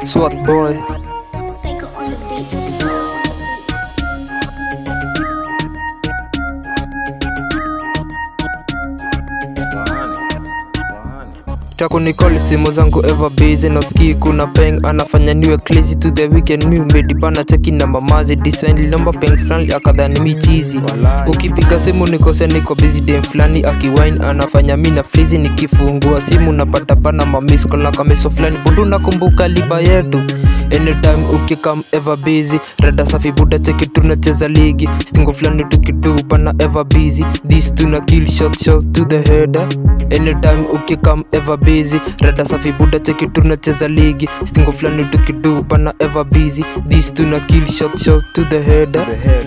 Swat boy. Tako Nicole simu zangu ever busy. No ski kuna peng anafanya niwe crazy to the weekend. Mi umedibana cheki na mamazi design lomba peng friendly akadhani mi cheesy. Ukipiga simu nikose niko busy dem flani akiwine anafanya mi na freezy. Nikifungua simu napata bana mamiss call na kameso flani bundu nakumbuka liba yetu. Anytime ukikam ever busy. Rada safi buda cheki tunacheza ligi. Stingo flani tukidu bana ever busy. This tuna kill shots to the head. Anytime ukikam ever busy. Rada safi buda cheki tunacheza ligi. Stingo flani tukidu bana ever busy. This tuna kill shots to the head.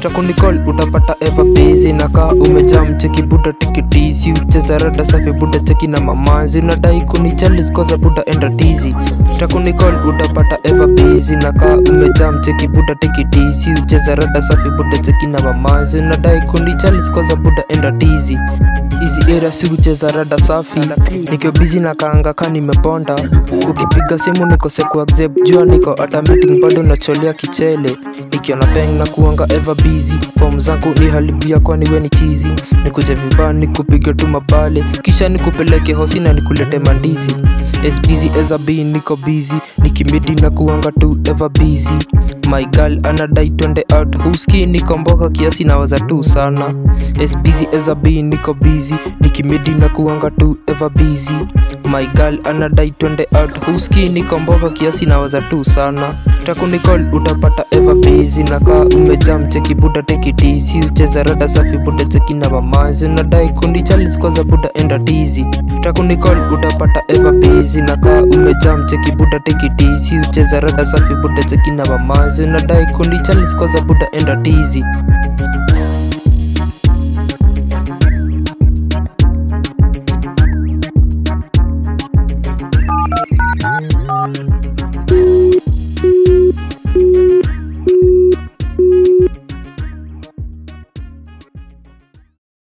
Tako Nicole utapata ever busy. Naka umejam cheki buda tikitisi. Ucheza rada safi buda cheki na mamazi. Unadai kuni chalice koza buda enda tizi. Tako Nicole utapata ever busy. Naka umejam cheki buda tikitisi. Ucheza rada safi buda cheki na mamazi. Unadai kuni chalice koza buda enda tizi. Easy era si ucheza rada safi. Nikyo busy na kaanga ka nimebonda. Ukipiga simu nikose ku accept. Jua niko ata meeting bado nacholea kichele. Nikiona peng na kuanga ever busy. Form zangu ni halibia kwani we ni cheesy. Nikuje vibani nikupige tu mabale. Kisha nikupeleke hosi na nikulete mandizi. As busy as a bee niko busy. Nikimidi na kuanga tu ever busy. My girl anadai twende out. Huski niko mboka kiasi na waza tu sana. As busy as a bee niko busy. Nikimidi na kuanga tu ever busy. My girl anadai twende out. Huski niko mboka kiasi na waza tu sana. Tako Nicole utapata ever busy. Naka umejam cheki buda take it easy. Ucheza rada safi buda cheki na mamazi. Unadai kundi chalice koza buda enda tizi. Tako Nicole utapata ever busy. Naka umejam cheki buda take it easy. Ucheza rada safi buda cheki na mamazi. Unadai kundi chalice koza buda enda tizi.